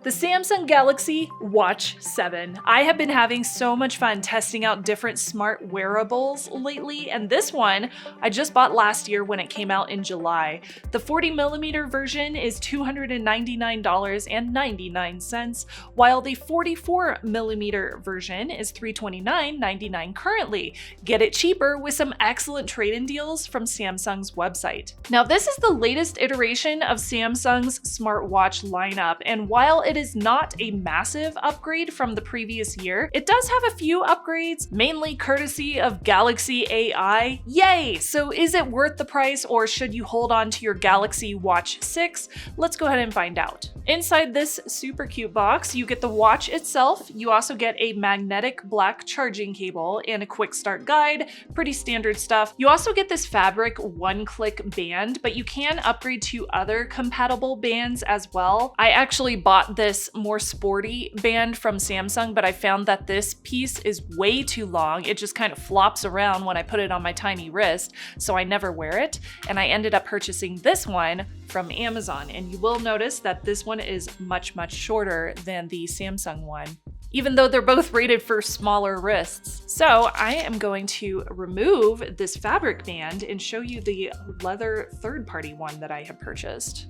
The Samsung Galaxy Watch 7. I have been having so much fun testing out different smart wearables lately, and this one I just bought last year when it came out in July. The 40mm version is $299.99, while the 44mm version is $329.99 currently. Get it cheaper with some excellent trade-in deals from Samsung's website. Now, this is the latest iteration of Samsung's smartwatch lineup, and while it is not a massive upgrade from the previous year, it does have a few upgrades, mainly courtesy of Galaxy AI. Yay! So is it worth the price, or should you hold on to your Galaxy Watch 6? Let's go ahead and find out. Inside this super cute box, you get the watch itself. You also get a magnetic black charging cable and a quick start guide, pretty standard stuff. You also get this fabric one-click band, but you can upgrade to other compatible bands as well. I actually bought this more sporty band from Samsung, but I found that this piece is way too long. It just kind of flops around when I put it on my tiny wrist, so I never wear it. And I ended up purchasing this one from Amazon, and you will notice that this one is much shorter than the Samsung one, even though they're both rated for smaller wrists. So I am going to remove this fabric band and show you the leather third-party one that I have purchased.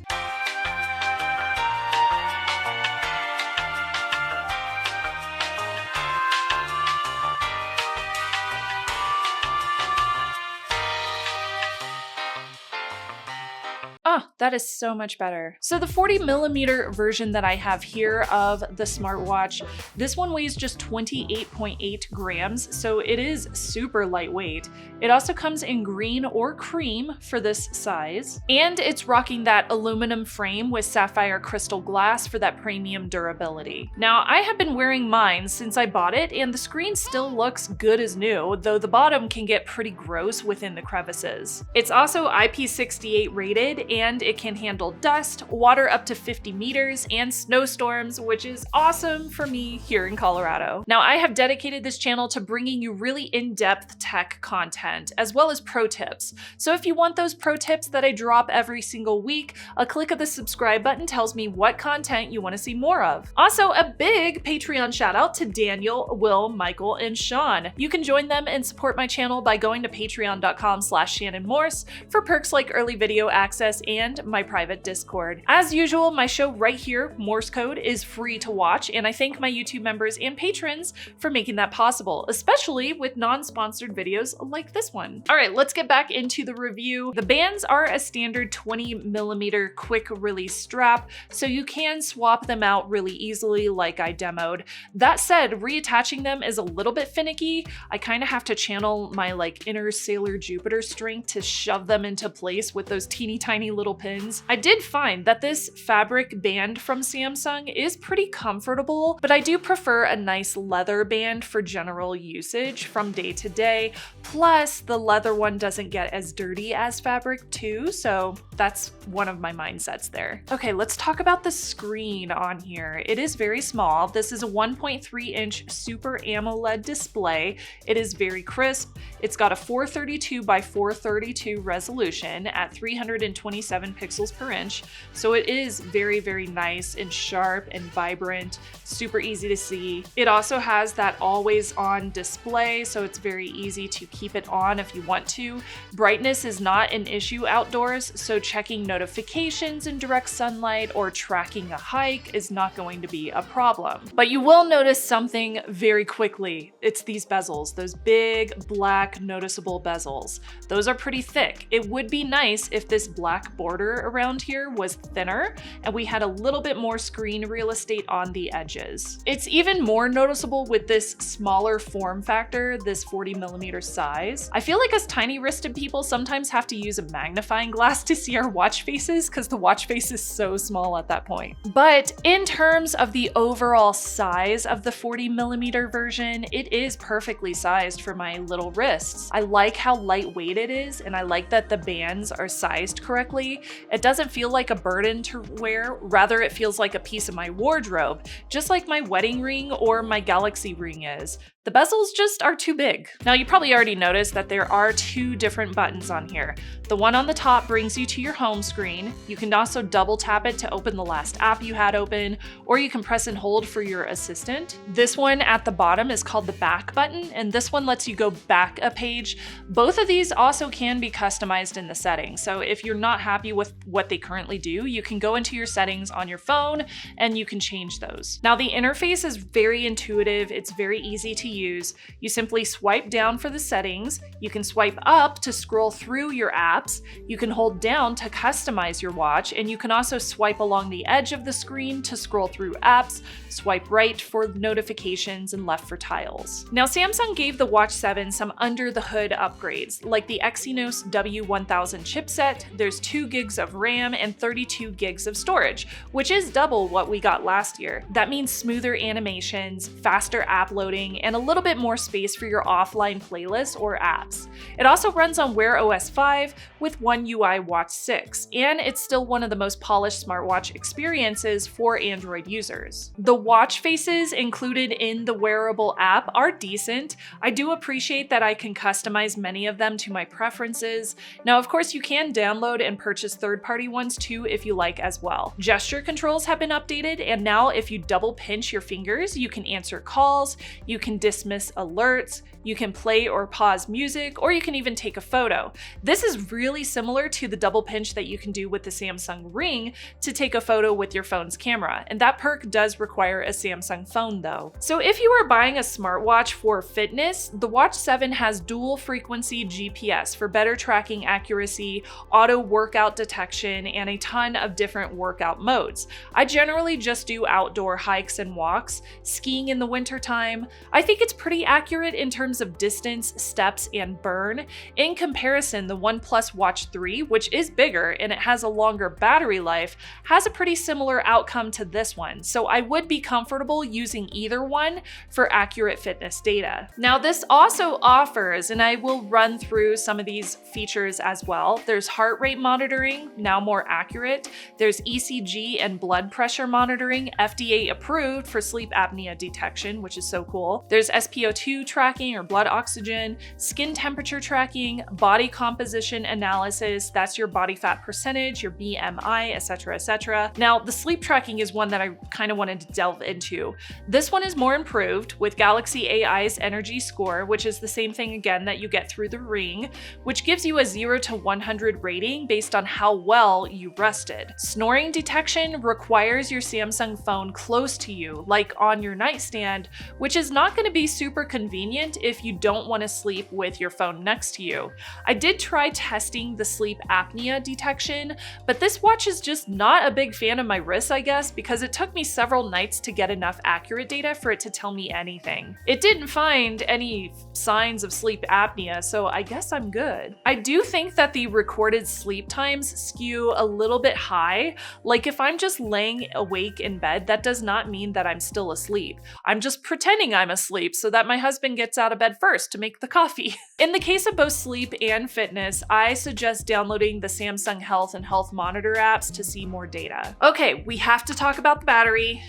Oh, that is so much better. So the 40mm version that I have here of the smartwatch, this one weighs just 28.8 grams, so it is super lightweight. It also comes in green or cream for this size, and it's rocking that aluminum frame with sapphire crystal glass for that premium durability. Now, I have been wearing mine since I bought it, and the screen still looks good as new, though the bottom can get pretty gross within the crevices. It's also IP68 rated, and it can handle dust, water up to 50 meters, and snowstorms, which is awesome for me here in Colorado. Now, I have dedicated this channel to bringing you really in-depth tech content, as well as pro tips. So if you want those pro tips that I drop every single week, a click of the subscribe button tells me what content you want to see more of. Also, a big Patreon shout out to Daniel, Will, Michael, and Sean. You can join them and support my channel by going to patreon.com/Shannon Morse for perks like early video access and my private Discord. As usual, my show right here, Morse Code, is free to watch, and I thank my YouTube members and patrons for making that possible, especially with non-sponsored videos like this one. All right, let's get back into the review. The bands are a standard 20mm quick release strap, so you can swap them out really easily like I demoed. That said, reattaching them is a little bit finicky. I kind of have to channel my inner Sailor Jupiter strength to shove them into place with those teeny tiny little pins. I did find that this fabric band from Samsung is pretty comfortable, but I do prefer a nice leather band for general usage from day to day. Plus, the leather one doesn't get as dirty as fabric too, so that's one of my mindsets there. Okay, let's talk about the screen on here. It is very small. This is a 1.3-inch Super AMOLED display. It is very crisp. It's got a 432 by 432 resolution at 327 pixels per inch, so it is very nice and sharp and vibrant, super easy to see. It also has that always on display, so it's very easy to keep it on if you want to. Brightness is not an issue outdoors, so checking notifications in direct sunlight or tracking a hike is not going to be a problem. But you will notice something very quickly. It's these bezels, those big black noticeable bezels. Those are pretty thick. It would be nice if this black border around here was thinner and we had a little bit more screen real estate on the edges. It's even more noticeable with this smaller form factor, this 40mm size. I feel like us tiny wristed people sometimes have to use a magnifying glass to see our watch faces because the watch face is so small at that point. But in terms of the overall size of the 40mm version, it is perfectly sized for my little wrists. I like how lightweight it is, and I like that the bands are sized correctly. It doesn't feel like a burden to wear, rather it feels like a piece of my wardrobe, just like my wedding ring or my Galaxy ring is. The bezels just are too big. Now you probably already noticed that there are two different buttons on here. The one on the top brings you to your home screen. You can also double tap it to open the last app you had open, or you can press and hold for your assistant. This one at the bottom is called the back button, and this one lets you go back a page. Both of these also can be customized in the settings, so if you're not happy with what they currently do, you can go into your settings on your phone and you can change those. Now the interface is very intuitive, it's very easy to use. You simply swipe down for the settings, you can swipe up to scroll through your apps, you can hold down to customize your watch, and you can also swipe along the edge of the screen to scroll through apps, swipe right for notifications, and left for tiles. Now Samsung gave the Watch 7 some under the hood upgrades, like the Exynos W1000 chipset. There's 2 gigs of RAM and 32 gigs of storage, which is double what we got last year. That means smoother animations, faster app loading, and a little bit more space for your offline playlists or apps. It also runs on Wear OS 5 with One UI Watch 6, and it's still one of the most polished smartwatch experiences for Android users. The watch faces included in the wearable app are decent. I do appreciate that I can customize many of them to my preferences. Now, of course, you can download and purchase third-party ones too if you like as well. Gesture controls have been updated, and now if you double pinch your fingers, you can answer calls, you can dismiss alerts, you can play or pause music, or you can even take a photo. This is really similar to the double pinch that you can do with the Samsung Ring to take a photo with your phone's camera, and that perk does require a Samsung phone though. So if you are buying a smartwatch for fitness, the Watch 7 has dual frequency GPS for better tracking accuracy, auto workout detection, and a ton of different workout modes. I generally just do outdoor hikes and walks, skiing in the wintertime. I think it's pretty accurate in terms of distance, steps, and burn. In comparison, the OnePlus Watch 3, which is bigger and it has a longer battery life, has a pretty similar outcome to this one, so I would be comfortable using either one for accurate fitness data. Now this also offers, and I will run through some of these features as well, there's heart rate monitoring, now more accurate, there's ECG and blood pressure monitoring, FDA approved for sleep apnea detection, which is so cool. There's SpO2 tracking or blood oxygen, skin temperature tracking, body composition analysis, that's your body fat percentage, your BMI, etc., etc. Now, the sleep tracking is one that I kind of wanted to delve into. This one is more improved with Galaxy AI's energy score, which is the same thing again that you get through the Ring, which gives you a 0 to 100 rating based on how well you rested. Snoring detection requires your Samsung phone close to you, like on your nightstand, which is not going to be super convenient if you don't want to sleep with your phone next to you. I did try testing the sleep apnea detection, but this watch is just not a big fan of my wrist, I guess, because it took me several nights to get enough accurate data for it to tell me anything. It didn't find any signs of sleep apnea, so I guess I'm good. I do think that the recorded sleep times skew a little bit high. Like if I'm just laying awake in bed, that does not mean that I'm still asleep. I'm just pretending I'm asleep so that my husband gets out of bed first to make the coffee. In the case of both sleep and fitness, I suggest downloading the Samsung Health and Health Monitor apps to see more data. Okay, we have to talk about the battery.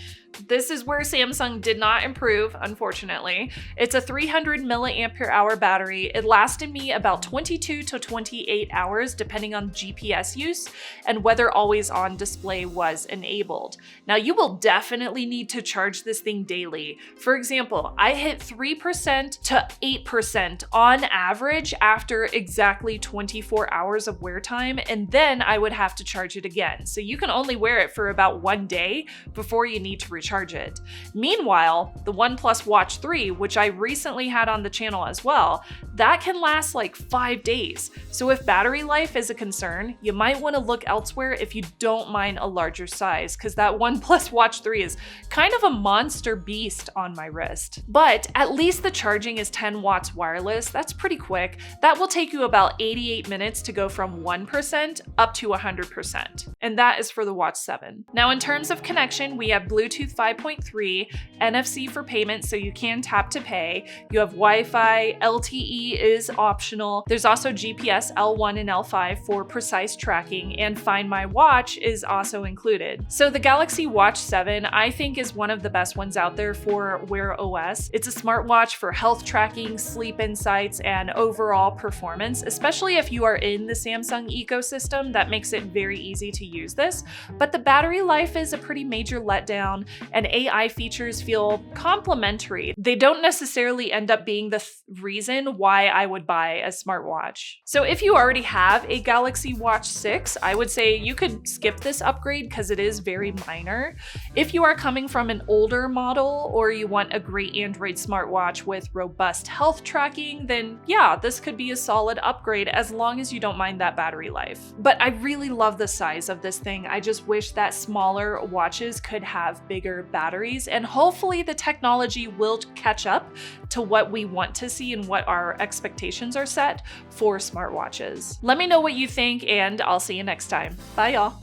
This is where Samsung did not improve, unfortunately. It's a 300 milliampere hour battery. It lasted me about 22 to 28 hours depending on GPS use and whether always on display was enabled. Now you will definitely need to charge this thing daily. For example, I hit 3% to 8% on average after exactly 24 hours of wear time, and then I would have to charge it again. So you can only wear it for about 1 day before you need to recharge it. Meanwhile, the OnePlus Watch 3, which I recently had on the channel as well, that can last like 5 days. So if battery life is a concern, you might want to look elsewhere if you don't mind a larger size, because that OnePlus Watch 3 is kind of a monster beast on my wrist. But at least the charging is 10 watts wireless. That's pretty quick. That will take you about 88 minutes to go from 1% up to 100%. And that is for the Watch 7. Now in terms of connection, we have Bluetooth Bluetooth 5.3, NFC for payment so you can tap to pay. You have Wi-Fi, LTE is optional. There's also GPS L1 and L5 for precise tracking, and Find My Watch is also included. So the Galaxy Watch 7 I think is one of the best ones out there for Wear OS. It's a smartwatch for health tracking, sleep insights, and overall performance, especially if you are in the Samsung ecosystem. That makes it very easy to use this, but the battery life is a pretty major letdown, and AI features feel complimentary. They don't necessarily end up being the reason why I would buy a smartwatch. So if you already have a Galaxy Watch 6, I would say you could skip this upgrade because it is very minor. If you are coming from an older model or you want a great Android smartwatch with robust health tracking, then yeah, this could be a solid upgrade as long as you don't mind that battery life. But I really love the size of this thing. I just wish that smaller watches could have bigger batteries, and hopefully the technology will catch up to what we want to see and what our expectations are set for smartwatches. Let me know what you think, and I'll see you next time. Bye, y'all.